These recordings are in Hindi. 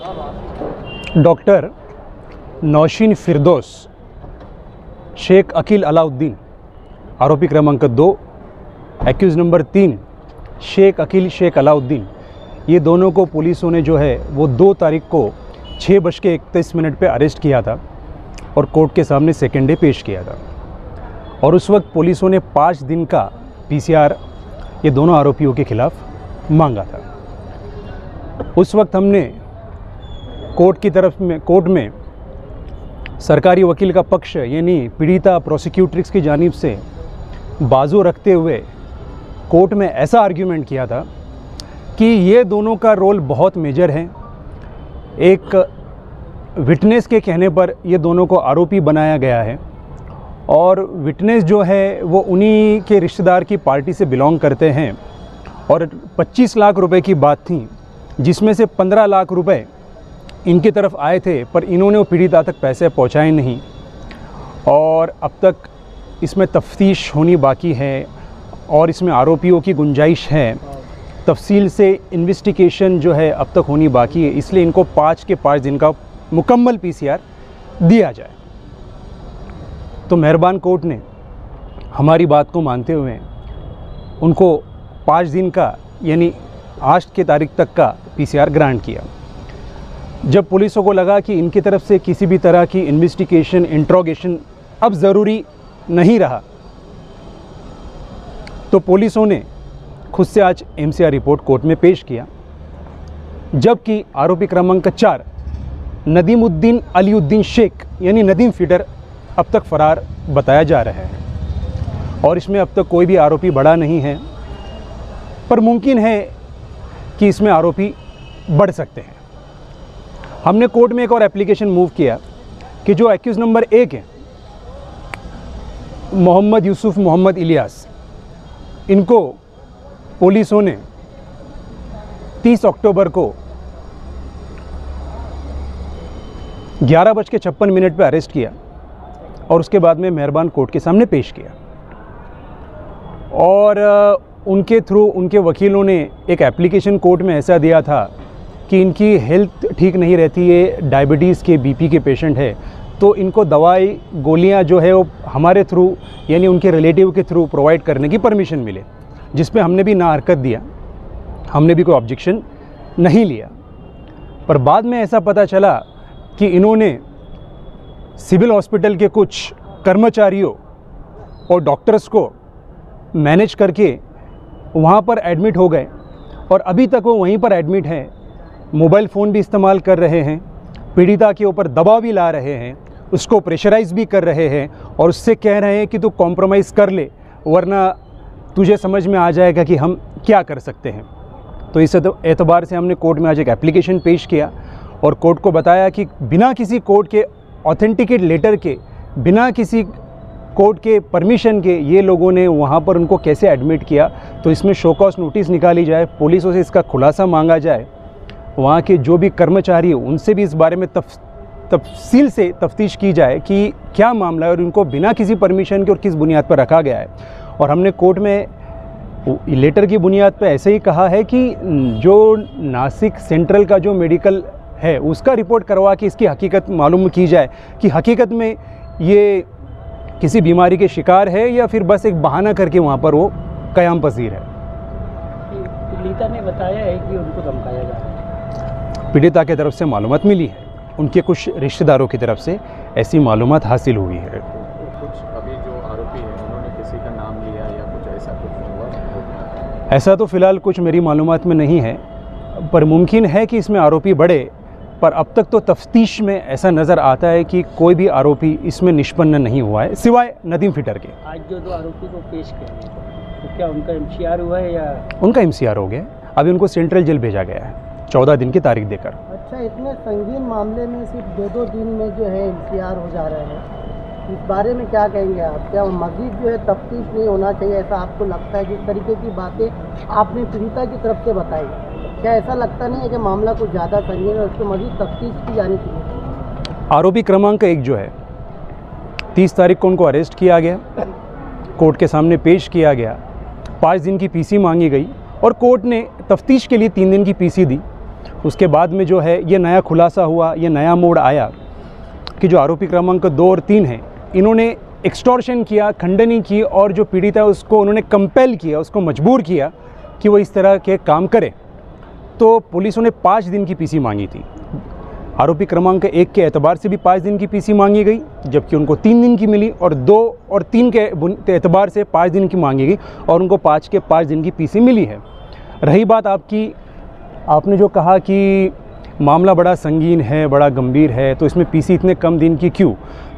डॉक्टर नौशीन फिरदौस शेख अकील अलाउद्दीन आरोपी क्रमांक 2, एक्यूज़ नंबर 3 शेख अकील शेख अलाउद्दीन, ये दोनों को पुलिसों ने जो है वो 2 तारीख को 6:31 पे अरेस्ट किया था और कोर्ट के सामने सेकेंड डे पेश किया था। और उस वक्त पुलिसों ने 5 दिन का PCR ये दोनों आरोपियों के खिलाफ मांगा था। उस वक्त हमने कोर्ट में सरकारी वकील का पक्ष यानी पीड़िता प्रोसिक्यूट्रिक्स की जानिब से बाजू रखते हुए कोर्ट में ऐसा आर्ग्यूमेंट किया था कि ये दोनों का रोल बहुत मेजर है। एक विटनेस के कहने पर ये दोनों को आरोपी बनाया गया है और विटनेस जो है वो उन्हीं के रिश्तेदार की पार्टी से बिलोंग करते हैं और 25 लाख रुपए की बात थी, जिसमें से 15 लाख रुपए इनकी तरफ आए थे, पर इन्होंने वो पीड़िता तक पैसे पहुंचाए नहीं और अब तक इसमें तफ्तीश होनी बाकी है और इसमें आरोपियों की गुंजाइश है। तफसील से इन्वेस्टिगेशन जो है अब तक होनी बाकी है, इसलिए इनको 5 के 5 दिन का मुकम्मल PCR दिया जाए। तो मेहरबान कोर्ट ने हमारी बात को मानते हुए उनको 5 दिन का यानी आज की तारीख तक का PCR ग्रांट किया। जब पुलिसों को लगा कि इनकी तरफ से किसी भी तरह की इन्वेस्टिगेशन इंट्रोगेशन अब ज़रूरी नहीं रहा, तो पुलिसों ने खुद से आज MCR रिपोर्ट कोर्ट में पेश किया, जबकि आरोपी क्रमांक 4 नदीमुद्दीन अलीउद्दीन शेख यानी नदीम फीडर अब तक फ़रार बताया जा रहा है और इसमें अब तक कोई भी आरोपी बड़ा नहीं है, पर मुमकिन है कि इसमें आरोपी बढ़ सकते हैं। हमने कोर्ट में एक और एप्लीकेशन मूव किया कि जो एक्यूज़ नंबर 1 है मोहम्मद यूसुफ मोहम्मद इलियास, इनको पुलिसों ने 30 अक्टूबर को 11:56 पर अरेस्ट किया और उसके बाद में मेहरबान कोर्ट के सामने पेश किया और उनके थ्रू उनके वकीलों ने एक एप्लीकेशन कोर्ट में ऐसा दिया था कि इनकी हेल्थ ठीक नहीं रहती है, डायबिटीज़ के BP के पेशेंट है, तो इनको दवाई गोलियां जो है वो हमारे थ्रू यानी उनके रिलेटिव के थ्रू प्रोवाइड करने की परमिशन मिले, जिस पे हमने भी ना हरकत दिया, हमने भी कोई ऑब्जेक्शन नहीं लिया। पर बाद में ऐसा पता चला कि इन्होंने सिविल हॉस्पिटल के कुछ कर्मचारियों और डॉक्टर्स को मैनेज करके वहाँ पर एडमिट हो गए और अभी तक वो वहीं पर एडमिट हैं। मोबाइल फ़ोन भी इस्तेमाल कर रहे हैं, पीड़िता के ऊपर दबाव भी ला रहे हैं, उसको प्रेशराइज़ भी कर रहे हैं और उससे कह रहे हैं कि तू कॉम्प्रोमाइज़ कर ले वरना तुझे समझ में आ जाएगा कि हम क्या कर सकते हैं। तो इस एतबार से हमने कोर्ट में आज एक एप्लीकेशन पेश किया और कोर्ट को बताया कि बिना किसी कोर्ट के ऑथेंटिकेट लेटर के, बिना किसी कोर्ट के परमिशन के ये लोगों ने वहाँ पर उनको कैसे एडमिट किया, तो इसमें शो कॉज नोटिस निकाली जाए, पुलिसों से इसका खुलासा मांगा जाए, वहाँ के जो भी कर्मचारी उनसे भी इस बारे में तफसील से तफ्तीश की जाए कि क्या मामला है और उनको बिना किसी परमिशन के और किस बुनियाद पर रखा गया है। और हमने कोर्ट में लेटर की बुनियाद पर ऐसे ही कहा है कि जो नासिक सेंट्रल का जो मेडिकल है उसका रिपोर्ट करवा के इसकी हकीकत मालूम की जाए कि हकीकत में ये किसी बीमारी के शिकार है या फिर बस एक बहाना करके वहाँ पर वो क़याम पज़ीर है। पीड़िता ने बताया है कि उनको धमकाया जा रहा है। पीड़िता की तरफ से मालूमात मिली है, उनके कुछ रिश्तेदारों की तरफ से ऐसी मालूमात हासिल हुई है। कुछ अभी जो आरोपी है उन्होंने किसी का नाम लिया या कुछ ऐसा कुछ हुआ? ऐसा तो फ़िलहाल कुछ मेरी मालूमात में नहीं है, पर मुमकिन है कि इसमें आरोपी बढ़े, पर अब तक तो तफ्तीश में ऐसा नज़र आता है कि कोई भी आरोपी इसमें निष्पन्न नहीं हुआ है सिवाय नदीम फिटर के। आज जो 2 आरोपी को पेश किया तो क्या उनका MCR हुआ है या? उनका MCR हो गया, अभी उनको सेंट्रल जेल भेजा गया है 14 दिन की तारीख देकर। अच्छा, इतने संगीन मामले में सिर्फ 2-2 दिन में जो है MCR हो जा रहे हैं, इस बारे में क्या कहेंगे आप? क्या मज़ीद जो है तफ्तीश नहीं होना चाहिए, ऐसा आपको लगता है? जिस तरीके की बातें आपने पीड़िता की तरफ से बताई, क्या ऐसा लगता नहीं है कि मामला कुछ ज़्यादा संगीन है, उसको मज़ीद तफ्तीश की जानी चाहिए? आरोपी क्रमांक 1 जो है 30 तारीख को उनको अरेस्ट किया गया, कोर्ट के सामने पेश किया गया, 5 दिन की PC मांगी गई और कोर्ट ने तफ्तीश के लिए 3 दिन की PC दी उसके बाद में जो है ये नया खुलासा हुआ, ये नया मोड़ आया कि जो आरोपी क्रमांक 2 और 3 हैं, इन्होंने एक्सटॉर्शन किया, खंडनी की और जो पीड़ित है उसको उन्होंने कंपेल किया, उसको मजबूर किया कि वो इस तरह के काम करे। तो पुलिसों ने 5 दिन की पीसी मांगी थी। आरोपी क्रमांक 1 के एतबार से भी 5 दिन की पीसी मांगी गई, जबकि उनको 3 दिन की मिली, और 2 और 3 के एतबार से 5 दिन की मांगी गई और उनको 5 के 5 दिन की पीसी मिली है। रही बात आपने जो कहा कि मामला बड़ा संगीन है, बड़ा गंभीर है, तो इसमें पीसी इतने कम दिन की क्यों?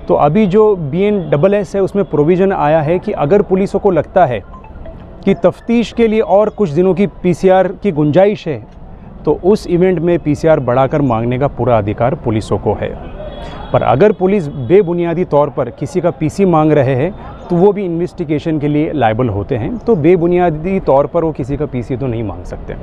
तो अभी जो BNSS है उसमें प्रोविज़न आया है कि अगर पुलिसों को लगता है कि तफ्तीश के लिए और कुछ दिनों की PCR की गुंजाइश है, तो उस इवेंट में PCR बढ़ाकर मांगने का पूरा अधिकार पुलिसों को है। पर अगर पुलिस बेबुनियादी तौर पर किसी का PC मांग रहे हैं तो वो भी इन्वेस्टिगेशन के लिए लायबल होते हैं, तो बेबुनियादी तौर पर वो किसी का PC तो नहीं मांग सकते।